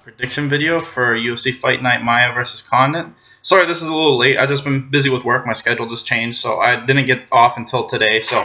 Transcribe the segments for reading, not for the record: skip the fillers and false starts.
prediction video for UFC Fight Night Maia versus Condit. Sorry, this is a little late. I've just been busy with work. My schedule just changed, so I didn't get off until today. So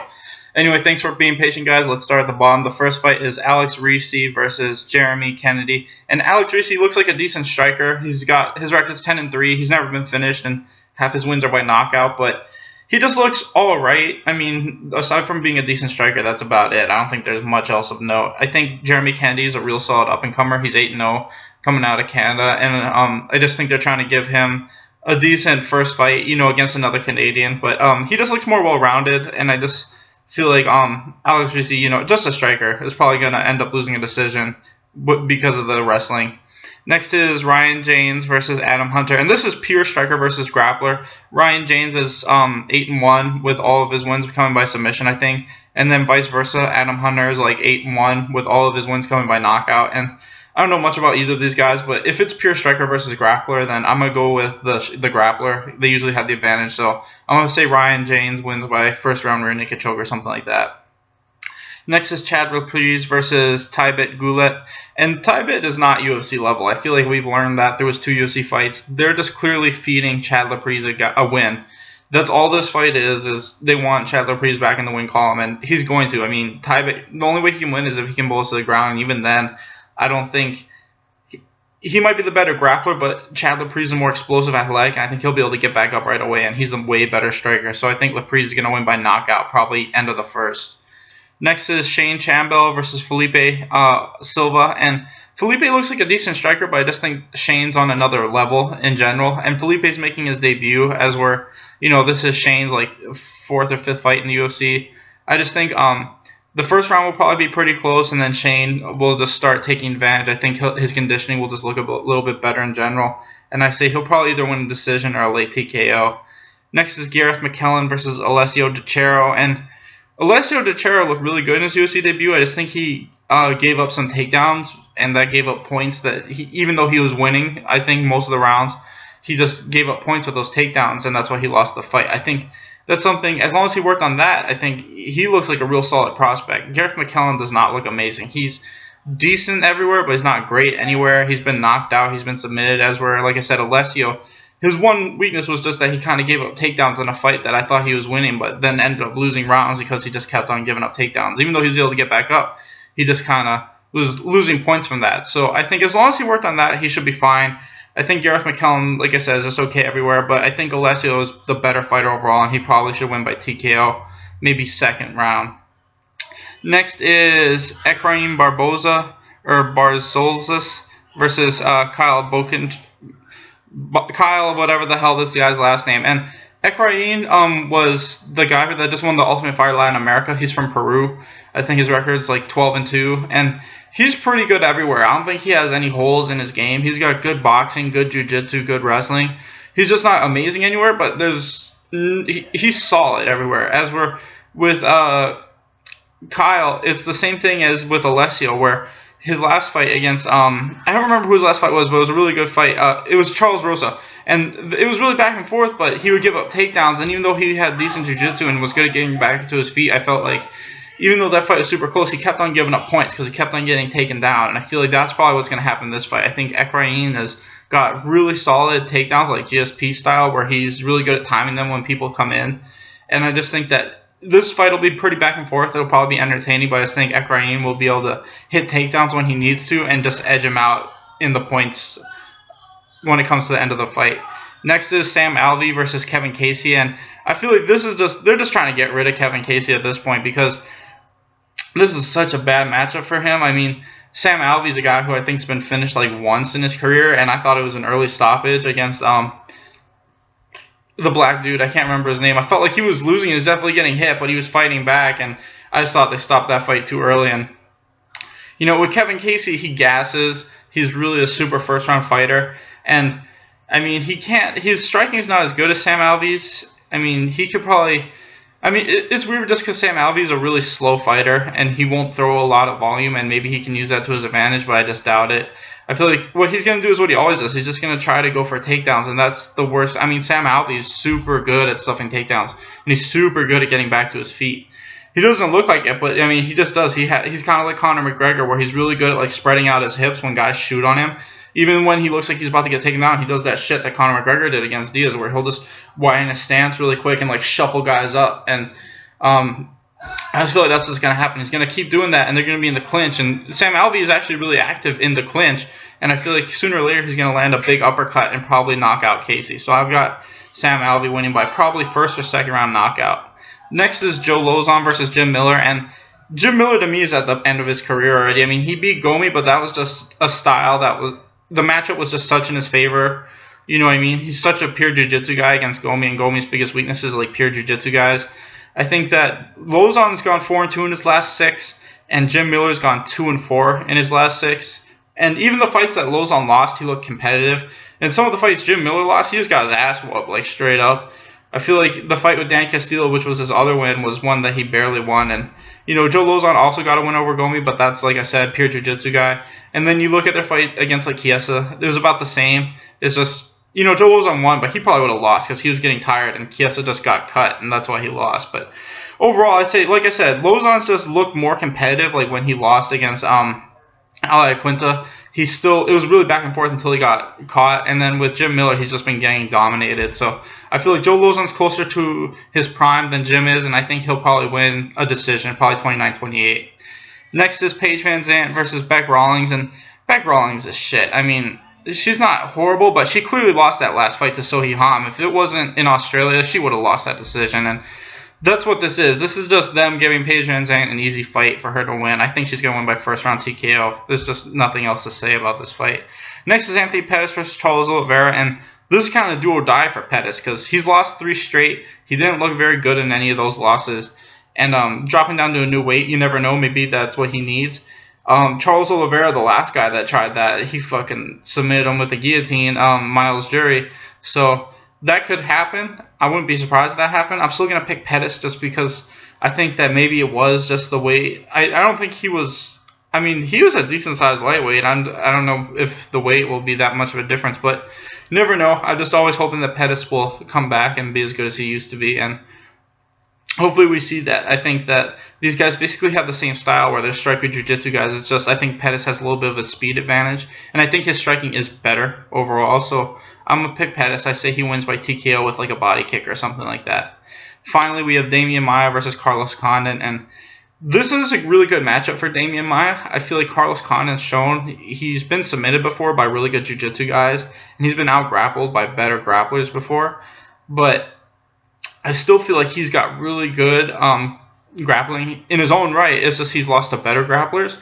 anyway, thanks for being patient, guys. Let's start at the bottom. The first fight is Alex Reese versus Jeremy Kennedy. And Alex Reese looks like a decent striker. His record's 10-3. He's never been finished, and half his wins are by knockout, but he just looks all right. I mean, aside from being a decent striker, that's about it. I don't think there's much else of note. I think Jeremy Kennedy is a real solid up-and-comer. He's 8-0 coming out of Canada, and I just think they're trying to give him a decent first fight, against another Canadian. But he just looks more well-rounded, and I just feel like Alex Reese, just a striker, is probably going to end up losing a decision because of the wrestling. Next is Ryan James versus Adam Hunter, and this is pure striker versus grappler. Ryan James is 8-1 with all of his wins coming by submission, I think, and then vice versa. Adam Hunter is like 8-1 with all of his wins coming by knockout. And I don't know much about either of these guys, but if it's pure striker versus grappler, then I'm gonna go with the grappler. They usually have the advantage, so I'm gonna say Ryan James wins by first round rear naked choke or something like that. Next is Chad Laprise versus Tybit Goulet. And Tybit is not UFC level. I feel like we've learned that. There was 2 UFC fights. They're just clearly feeding Chad Laprise a win. That's all this fight is they want Chad Laprise back in the win column, and he's going to. I mean, Tybit, the only way he can win is if he can bowl to the ground, and even then, I don't think he might be the better grappler, but Chad Laprise is more explosive, athletic, and I think he'll be able to get back up right away, and he's a way better striker. So I think Laprise is going to win by knockout, probably end of the first. Next is Shane Chambell versus Felipe Silva. And Felipe looks like a decent striker, but I just think Shane's on another level in general. And Felipe's making his debut as this is Shane's like 4th or 5th fight in the UFC. I just think the first round will probably be pretty close, and then Shane will just start taking advantage. I think his conditioning will just look a little bit better in general. And I say he'll probably either win a decision or a late TKO. Next is Gareth McKellen versus Alessio Dicero. And Alessio Dicero looked really good in his UFC debut. I just think he gave up some takedowns, and that gave up points that even though he was winning, I think most of the rounds, he just gave up points with those takedowns, and that's why he lost the fight. I think that's something, as long as he worked on that, I think he looks like a real solid prospect. Gareth McKellen does not look amazing. He's decent everywhere, but he's not great anywhere. He's been knocked out. He's been submitted, like I said, Alessio. His one weakness was just that he kind of gave up takedowns in a fight that I thought he was winning, but then ended up losing rounds because he just kept on giving up takedowns. Even though he was able to get back up, he just kind of was losing points from that. So I think as long as he worked on that, he should be fine. I think Gareth McKellen, like I said, is just okay everywhere, but I think Alessio is the better fighter overall, and he probably should win by TKO, maybe 2nd round. Next is Ekrem Barzolzis versus Kyle Bokin. Kyle, whatever the hell this guy's last name. And Ekrem was the guy that just won the Ultimate Fighter Latin America. He's from Peru. I think his record's like 12-2. And he's pretty good everywhere. I don't think he has any holes in his game. He's got good boxing, good jiu-jitsu, good wrestling. He's just not amazing anywhere, but he's solid everywhere. As we're with Kyle, it's the same thing as with Alessio, where his last fight against, I don't remember who his last fight was, but it was a really good fight. It was Charles Rosa. And it was really back and forth, but he would give up takedowns. And even though he had decent jiu-jitsu and was good at getting back to his feet, I felt like even though that fight was super close, he kept on giving up points because he kept on getting taken down. And I feel like that's probably what's going to happen in this fight. I think Ekrem has got really solid takedowns, like GSP style, where he's really good at timing them when people come in. And I just think that this fight will be pretty back and forth. It'll probably be entertaining, but I just think Ekrem will be able to hit takedowns when he needs to and just edge him out in the points when it comes to the end of the fight. Next is Sam Alvey versus Kevin Casey, and I feel like they're just trying to get rid of Kevin Casey at this point because this is such a bad matchup for him. I mean, Sam Alvey's a guy who I think's been finished like once in his career, and I thought it was an early stoppage against the black dude. I can't remember his name. I felt like he was losing. He was definitely getting hit, but he was fighting back, and I just thought they stopped that fight too early. And with Kevin Casey, he gasses. He's really a super first-round fighter, and I mean, his striking is not as good as Sam Alvey's. I mean, he could probably. I mean, it's weird just because Sam Alvey's a really slow fighter, and he won't throw a lot of volume, and maybe he can use that to his advantage, but I just doubt it. I feel like what he's going to do is what he always does. He's just going to try to go for takedowns, and that's the worst. I mean, Sam Alvey is super good at stuffing takedowns, and he's super good at getting back to his feet. He doesn't look like it, but I mean, he just does. He's kind of like Conor McGregor, where he's really good at like spreading out his hips when guys shoot on him, Even when he looks like he's about to get taken down, he does that shit that Conor McGregor did against Diaz, where he'll just widen his stance really quick and like shuffle guys up. And I just feel like that's what's going to happen. He's going to keep doing that, and they're going to be in the clinch. And Sam Alvey is actually really active in the clinch, and I feel like sooner or later he's going to land a big uppercut and probably knock out Casey. So I've got Sam Alvey winning by probably first or second round knockout. Next is Joe Lauzon versus Jim Miller, and Jim Miller to me is at the end of his career already. I mean, he beat Gomi, but that was just a style that was the matchup was just such in his favor. You know what I mean? He's such a pure jiu-jitsu guy against Gomi, and Gomi's biggest weakness is like pure jiu-jitsu guys. I think that Lauzon's gone 4-2 in his last 6, and Jim Miller's gone 2-4 in his last 6. And even the fights that Lauzon lost, he looked competitive. And some of the fights Jim Miller lost, he just got his ass whooped, like straight up. I feel like the fight with Dan Castillo, which was his other win, was one that he barely won. And, you know, Joe Lauzon also got a win over Gomi, but that's, like I said, pure jiu-jitsu guy. And then you look at their fight against, like, Chiesa. It was about the same. It's just, you know, Joe Lauzon won, but he probably would have lost because he was getting tired, and Chiesa just got cut, and that's why he lost. But overall, I'd say, like I said, Lauzon's just looked more competitive, like when he lost against Ali Quinta. It was really back and forth until he got caught. And then with Jim Miller, he's just been getting dominated. So I feel like Joe Lauzon's closer to his prime than Jim is, and I think he'll probably win a decision, probably 29-28. Next is Paige Van Zandt versus Beck Rawlings, and Beck Rawlings is shit. I mean, she's not horrible, but she clearly lost that last fight to Sohee Ham. If it wasn't in Australia, she would have lost that decision, and that's what this is. This is just them giving Paige Van Zandt an easy fight for her to win. I think she's going to win by first round TKO. There's just nothing else to say about this fight. Next is Anthony Pettis versus Charles Oliveira, and this is kind of do or die for Pettis because he's lost 3 straight. He didn't look very good in any of those losses. And dropping down to a new weight, you never know. Maybe that's what he needs. Charles Oliveira, the last guy that tried that, he fucking submitted him with the guillotine, Miles Jury. So that could happen. I wouldn't be surprised if that happened. I'm still going to pick Pettis just because I think that maybe it was just the weight. I don't think he was – I mean, he was a decent-sized lightweight. I don't know if the weight will be that much of a difference, but you never know. I'm just always hoping that Pettis will come back and be as good as he used to be, and hopefully we see that. I think that these guys basically have the same style where they're striker jiu-jitsu guys. It's just I think Pettis has a little bit of a speed advantage, and I think his striking is better overall. So I'm going to pick Pettis. I say he wins by TKO with like a body kick or something like that. Finally, we have Damian Maia versus Carlos Condit, and this is a really good matchup for Damian Maia. I feel like Carlos Condit's shown he's been submitted before by really good jiu-jitsu guys, and he's been out-grappled by better grapplers before. But I still feel like he's got really good grappling in his own right. It's just he's lost to better grapplers.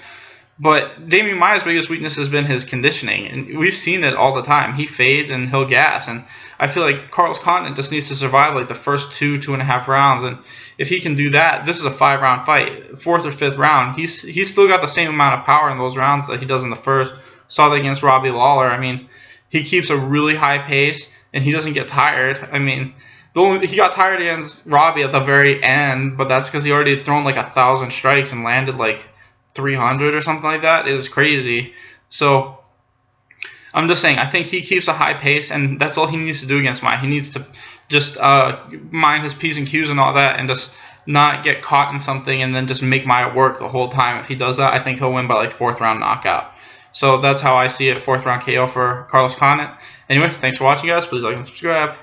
But Damian Maia's biggest weakness has been his conditioning, and we've seen it all the time. He fades and he'll gas, and I feel like Carlos Condit just needs to survive like the first 2.5 rounds, and if he can do that, this is a 5-round fight. 4th or 5th round, he's still got the same amount of power in those rounds that he does in the first. Saw that against Robbie Lawler. I mean, he keeps a really high pace, and he doesn't get tired. I mean, he got tired against Robbie at the very end, but that's because he already had thrown like 1,000 strikes and landed like 300 or something like that. It was crazy. So I'm just saying, I think he keeps a high pace, and that's all he needs to do against Maia. He needs to just mind his P's and Q's and all that, and just not get caught in something and then just make Maia work the whole time. If he does that, I think he'll win by like 4th round knockout. So that's how I see it, 4th round KO for Carlos Condit. Anyway, thanks for watching, guys. Please like and subscribe.